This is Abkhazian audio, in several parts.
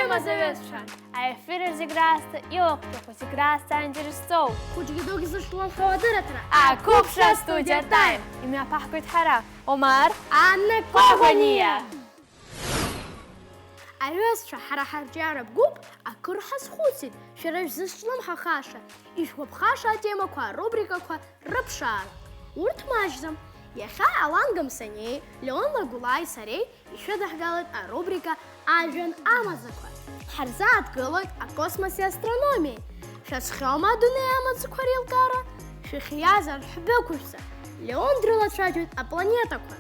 Даємо завісша, а ефір зіграсти і октопу зіграсти андерстов. Хоч гідок зашло холодиратора. А купша студія тайм. Ім'я пахкуть хара. Омар. Анна Кохонія. Арюсша харахарджара бгуб, а курхас хусит. Шереш зашлом хахаша. Иш хаша тема ква рубрика ква рапшар. Урт мажзам. Яха алангам саней, Леон Лагулай сарей, еще дохгалит а рубрика Ажен Амазаква. Харза открылок о космосе и астрономии. Сейчас хрома дуне Амазакварил кара. Шихиязар хбекушса. Леон дрила тратит о планетаква.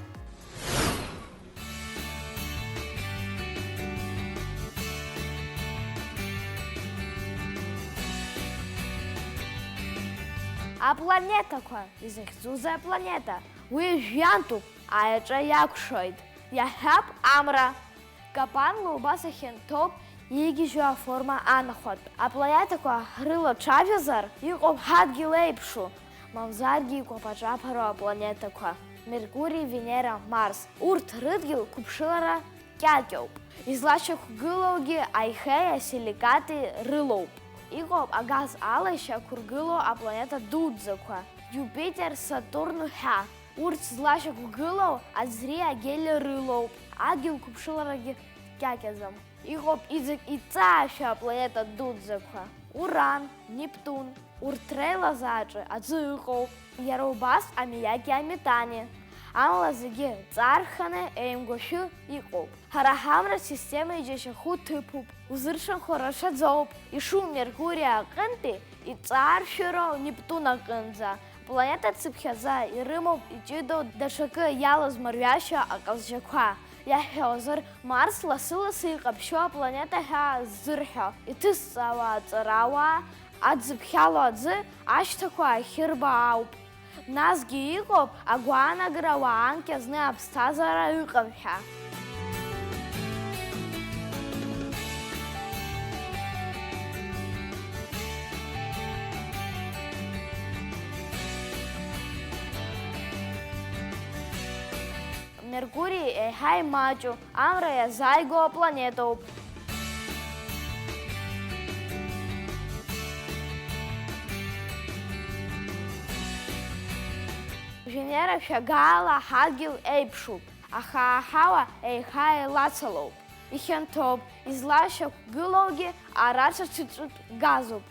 А планета ква? Изехзуза планета. Уезжанту, а это якшойд. Я хаб амра. Капан лубаса хентоп, егижуа форма анахот. А планета ква грило чавязар, и обхат гилейпшу. Мавзарги копачапаро планета ква. Меркурий, Венера, Марс. Урт рыдгил купшилара кятёп. Излачок гылоги айхея силикаты рылоп. Игоп агаз алыша кургыло а планета дудзаква. Юпитер, Сатурн, Ха. Урт злашак гыло, а зрия геле рылоп. Агил купшилараги кякезам. Игоп изык и цаша планета дудзаква. Уран, Нептун. Уртрейла заджи, а дзыхоп. Яробас амияки аметане. Амлазыги цархане эймгошу игоп. Харахамра система идеша ху тыпуп. Узыршан хороша дзоп. Ишу Меркурия кынты, и царширо Нептуна кынза. Планета цыпхяза и рымов и чидо дашакы ялаз марвяща аказжаква. Я хёзыр Марс ласы-ласы и капшо планета ха зырхё. И ты сава царава, адзыпхяло адзы, аштаква хирба ауп. Назги игоп, агуана грава анкезны абстазара икамхя. Меркурий е хай мачо, амра я зайго планету. Венера фягала хагил эйпшуп, а хаахава эй хай лацалоп. Ихентоп излаща гылоги, а рача чуть-чуть газуп.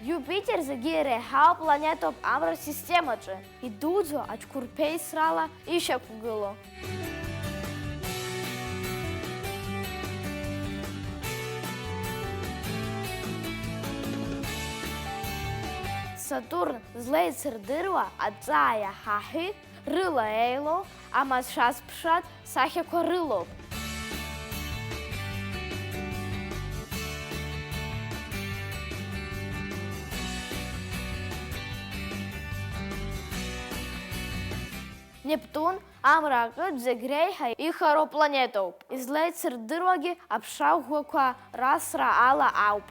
Юпитер загире хау планетоп амра системаче. И дудзо ачкурпей срала иша кугыло. Сатурн злей цердырва, адзая хахи, рыла эйло, а масшас пшат сахе корылоп. Нептун амракы дзегрейха и харо планетоп. Излей цердырваги апшау хуаква расра ала ауп.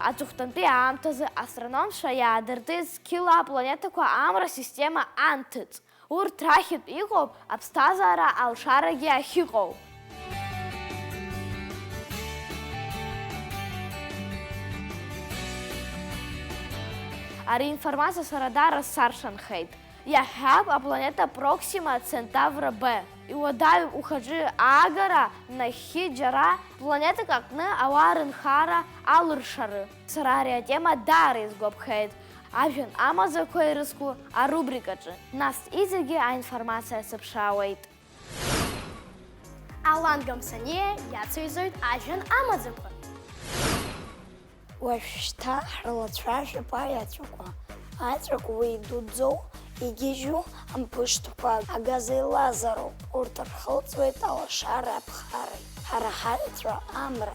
Ацухтанты амтазы астроном шаядырты скилла планета ква амра система антыц. Ур трахит игоп абстазара алшараги ахигоп. Ари информация с радара Саршанхейт. Я хаб а планета Проксима Центавра Б. И удаю ухажи Агара на Хиджара планета как на Аваренхара Алыршары. Сарария тема дары из Гобхейт. Авен Амаза койрыску, а рубрика же. Нас изиги, а информация сопшауэйт. Алангам сане яцуизует Ажен Амазаква. Уашта харлацражи паятюква. Атраку идудзо и гижу ампыштуква агазы лазару. Уртар халцует алашара абхары. Харахаритра амра.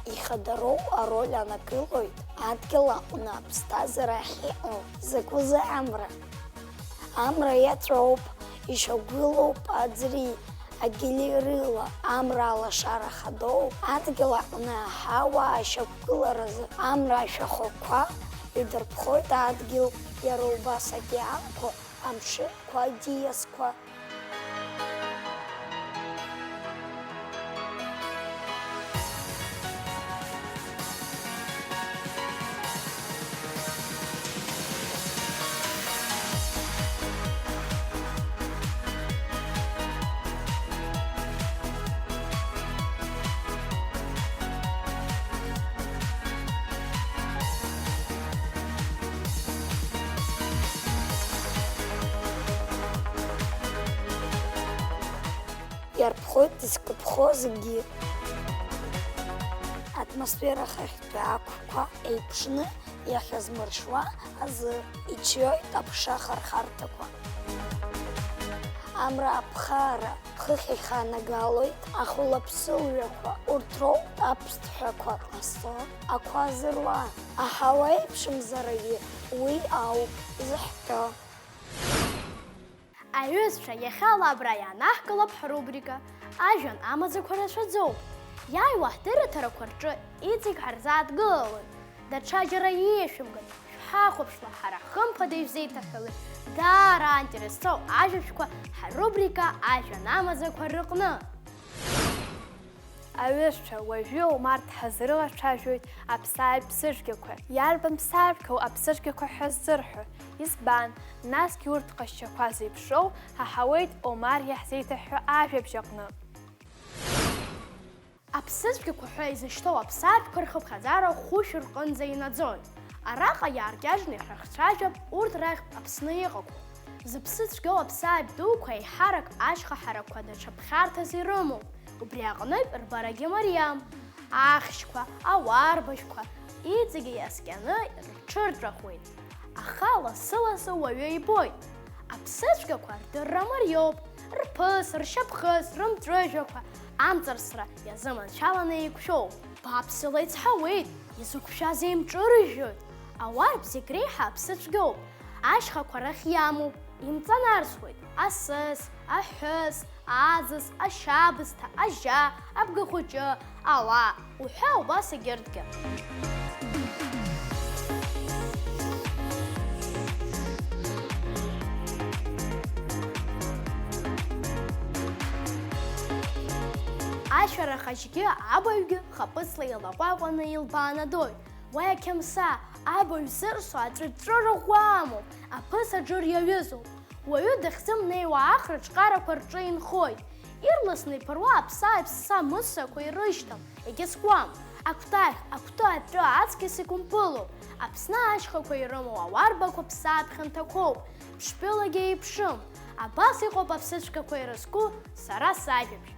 И хадару ароля накылует. Аткила уна абстазара хиу. Закуза амра. Амра ятроп. ишагәылоуп аӡри, агьели рыла, амра алашара хадоуп, адгьыл аҟны аҳауа ашьақәгыларазы амра ашәахәақәа идырԥхоит адгьыл, иара убас океанқәа, амшынқәа, аӡиасқәа. Иарԥхоит изкыԥхо зегьы. Атмосфера хахьтәи ақәқәа еиԥшны иахьазмыршуа азы ичиоит аԥша хархарҭақәа. Амра аԥхара хыхь иханагалоит ахәылаԥсылҩақәа, урҭ роуп аԥсҭҳәақәа ҟазҵо ақәа зыруа. Аҳауа еиԥшымзарагьы уи ауп зыҳәҳәо. Аҩызцәа, иахьала абра иаанаҳкылап ҳрубрика ажәҩан амаӡақәа рацәаӡоуп. Иааиуа ҳдырраҭарақәа рҿы иҵегь ҳарзааҭгылалоит. Даҽаџьара иеишәымган, шәҳахәаԥшла, ҳара хымԥада ишәзеиҭаҳәалоит даара аинтересоу ажәабжьқәа ҳрубрика ажәҩан амаӡақәа рыҟны. Аҩызцәа, уажәы Омар дҳазрылацәажәоит аԥсааитә ԥсыжәгақәа. Иарбан ԥсааитәқәоу аԥсыжәгақәа ҳәа ззырҳәо? Избан? Насгьы урҭ ҟазшьақәа зеиԥшроу ҳаҳауеит Омар иаҳзеиҭаҳәо ажәабжь аҟны. Аԥсыжәгақәа ҳәа изышьҭоу аԥсааитәқәа рхыԥхьаӡара Хәышә рҟынӡа инаӡоит. Араҟа иааркьаҿны иҳрыхцәажәап урҭ рахьтә Аԥсны иҟақәоу. Зыԥсы цәгьоу аԥсааитә дуқәа еиҳарак ашьха-ҳарақәа даҽа ԥхьарҭас ирымоуп. Убри аҟнытә рбарагьы мариам. Ахьшьқәа, ауарбажәқәа иҵегьы иаскьаны рҽырҵәахуеит. Аха лассы-лассы уаҩы ибоит. Аԥсыцәгьақәа рдырра мариоуп. Рԥыс, ршьапхыс, рымҵәыжәҩақәа амҵарсра иазыманшәаланы еиқәшәоуп. Бааԥсыла ицҳауеит, изықәшәаз еимҿырыжәжәоит. Ауарб зегь реиҳа аԥсыцәгьоуп. Ашьхақәа рахь иамоуп, имҵанарсуеит асыс, аҳәыс, аӡыс, ашьабысҭа, ажьа, абгахәыҷы, ала, уҳәа убас егьырҭгьы. Ашәарахажьгьы абаҩгьы хапыцла илаҟәаҟәаны илбаанадоит. Уа иақьамса, абаҩ зырсо аҵәыҵәыра ӷәӷәа амоуп, аԥыс аџыр иаҩызоуп. Уаҩы дахьзымнеиуа ахра ҿҟарақәа рҿы инхоит. Ирласны иԥыруа аԥсааиԥ ссамыссақәа ирышьҭам, егьазкуам. Акәтаӷь, акәты атәы аҵкьыс икәымпылоуп. Аԥсны ашьхақәа ирымоу ауарбақәа ԥсаатә хьанҭақәоуп, ԥшьтәылагьы еиԥшым. Абас иҟоуп аԥсыцәгақәа ирызку сара сажәабжь.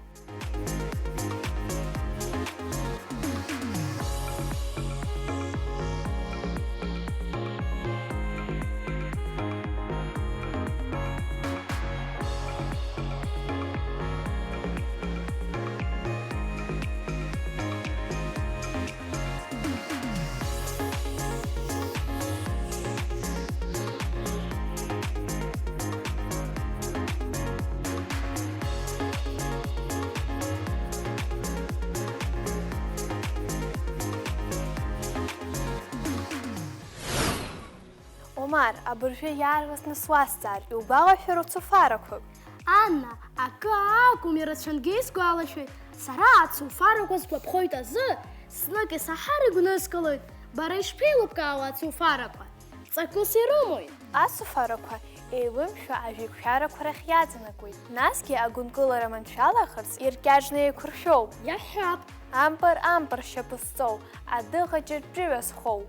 Омар, абыржәы иаарласны суазҵаар, иубалашәароу цуфарақәак? Анна, акы акәым, ирацәангьы исгәалашәоит. Сара ацуфарақәа сгәаԥхоит азы, знык исаҳар игәныскылоит. Бара ишԥеилыбкаауа ацуфарақәа? Ҵакыс ирымоит. Ацуфарақәа еилымшәо ажәеиқәшәарақәа рахь иаҵанакуеит. Насгьы агәынкылара маншәалагарц иркьаҿны еиқәыршәоуп. Иаҳҳәап. Ампыр-ампыр шьапы зҵоу, адыӷа ҷырҷыҩа зхоу.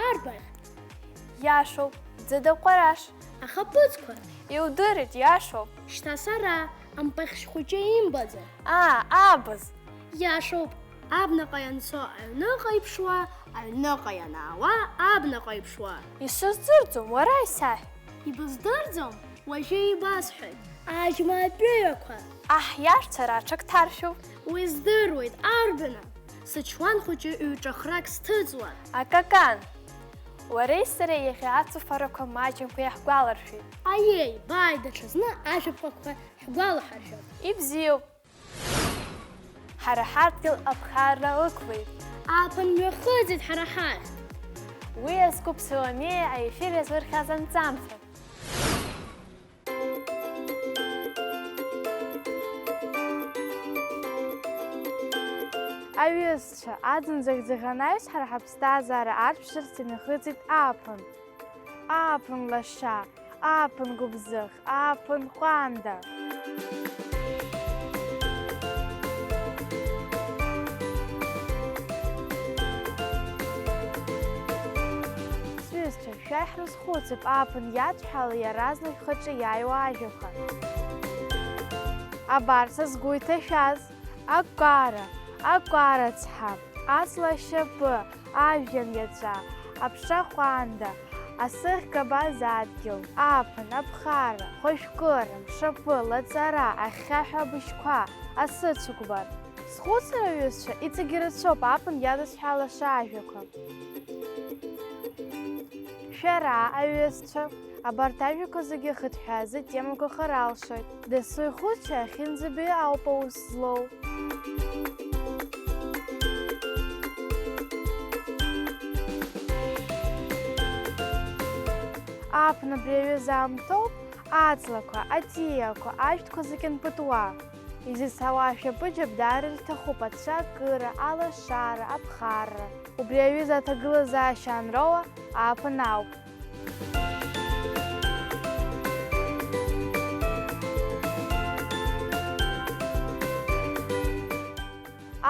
Арбаӷь. Иашоуп, ӡыда-ҟәараш. Ахаԥыцқәа. Иудырит, иашоуп. Шьҭа сара, ампахьшь хәыҷы имбаӡа. Абыз. Иашоуп. Абнаҟа ианцо аҩныҟа иԥшуа, аҩныҟа ианаауа абнаҟа иԥшуа. Исыздырӡом, уара исаҳә. Ибыздырӡом, уажәы ибасҳәоит. Аџьма атәыҩақәа. Аҳ, иашәцара аҽак ҭаршәуп. Уи здыруеит, арбана. Сычуан хәыҷы ҩ-ҿахрак сҭыҵуан. Акакан. Уареи сареи иахьа ацәафарақәа маҷымкәа иаҳгәаларшәеит. Аиеи, бааи, даҽазны ажәаԥҟақәа ҳгәалаҳаршәап. Ибзиоуп. Ҳара ҳадгьыл аԥхарра ықәлеит. Ааԥын мҩахыҵит ҳара ҳахь. Уи азкуп Соломеиа аефир иазырхьаз анҵамҭа. Аҩызцәа, аӡынӡахь ӡыӷанаҩс ҳара ҳаԥсҭазаара арԥшырц инахыҵит ааԥын. Ааԥын лаша, ааԥын гәыбзыӷ, ааԥын ҟәанда. Сҩызцәа, шәа иҳрызхәыцып ааԥын иадҳәала иаразнак шәхаҿы иааиуа ажәақәа. Абар са сгәы иҭашәаз, акәара, акәара цҳа, аҵла ашьапы, ажәҩан иаҵәа, аԥша ҟәанда, асыӷь габаз адгьыл, ааԥын, аԥхара, хәажәкыра, мшаԥы, лаҵара, ахьхьаҳәа абыжьқәа, асыцәыкәбар. Схәыцра аҩызцәа, иҵегьы рацәоуп ааԥын иадысҳәалаша ажәақәа. Шәара, аҩызцәа, абарҭ ажәақәа зегьы хыҭҳәаазы темақәа харалшоит. Дасу ихәыцәа ахьынӡаби ауп аус злоу. Ааԥын абри аҩыза аамҭоуп аҵлақәа, аҵиақәа, ажәҭқәа зегьы анпытуа. Изицауа ашәапы џьабдара рҭахуп ацәакыра, алашара, аԥхарра. Убри аҩыза аҭагылазаашьа анроуа ааԥын ауп.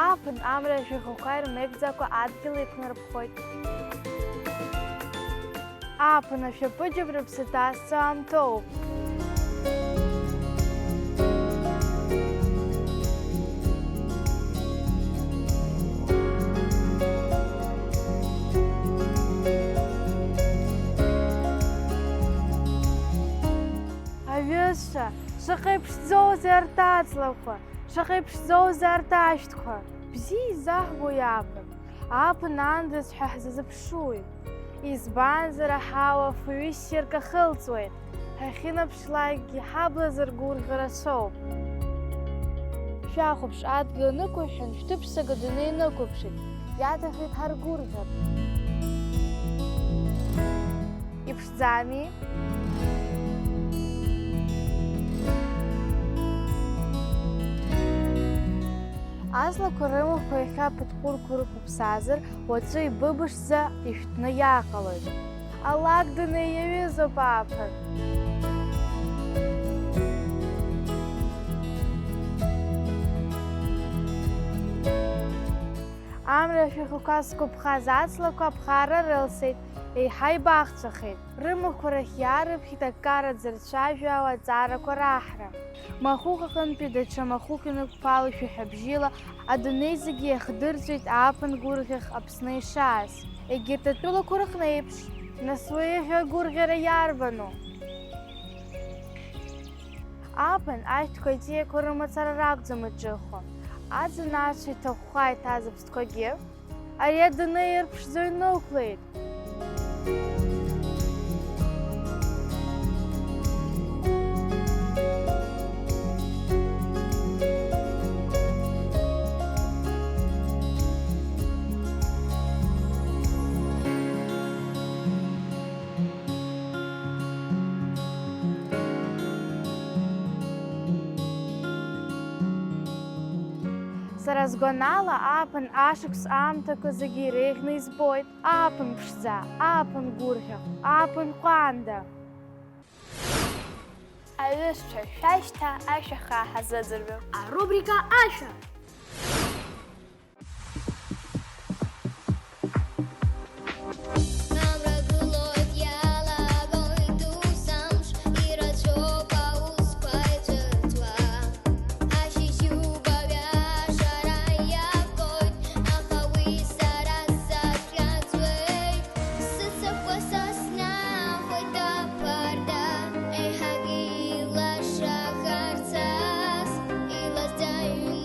Ааԥын амра ашәахәақәа ирмеигӡакәа адгьыл иқәнарԥхоит. Ааԥын ашәапыџьаԥ рыԥсы ҭазҵо аамҭоуп. Аҩызцәа, шаҟа иԥшӡоузеи арҭ аҵлақәа, шаҟа иԥшӡоузеи арҭ ашәҭқәа. Бзиа изаҳбои ааԥын, ааԥын аандаз ҳәа ҳзазыԥшуи. Избанзар аҳауа афҩы ссирк ахылҵуеит, ҳахьынаԥшлакгьы ҳабла зыргәырӷьара соуп. Шәахәаԥш, адгьыл нықәыҳәҳәан, шәҭыԥсага адунеи нықәыԥшит, иаҭахеит ҳаргәырӷьар. Иԥшӡами? Аҵлақәа рымахқәа иахьа ԥыҭҟәырқәа рықәыԥсазар, уаҵәы ибыбышӡа ишәҭны иааҟалоит. Алак дунеи иаҩызоуп ааԥын. Амра ашәахәақәа зқәыԥхаз аҵлақәа аԥхара рылсит, еиҳа ибахҵәахеит. Рымахқәа рахь иаарыԥхьеит аккараӡа рцәажәаауа аҵаарақәа раҳра. Махәык аҟынтәи даҽа махәык инықәԥало шәаҳәабжьыла адунеи зегьы иахдырҵәеит ааԥын гәырӷьах Аԥсны ишааз. Егьырҭ атәылақәа рыҟны еиԥш, нас уи иахьа агәырӷьара иарбану? Ааԥын ашәҭқәа аҵиақәа рымацара ракәӡам иҿыхо. Аӡын ацәа иҭахәхәа иҭаз аԥстәқәагьы, ари адунеи ирԥшӡо инықәлеит. Сара сгәанала ааԥын ашықәс аамҭақәа зегьы иреиӷьны избоит. Ааԥын ԥшӡа, ааԥын гәырӷьах, ааԥын ҟәанда. Аҩызцәа, шәашьҭа ашәа ҳазыӡырҩып. Арубрика ашәа.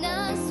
Нас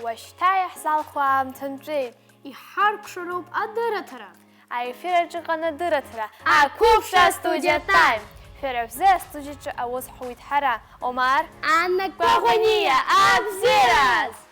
واشتا يحصل خوام تنجيد يحرك شروب أدرترا أي فرج قندرة ترى أكوب شاستوديا تايم فرج زي استوديا أوز حويت حرا عمر أنا كوغنية أبزيراز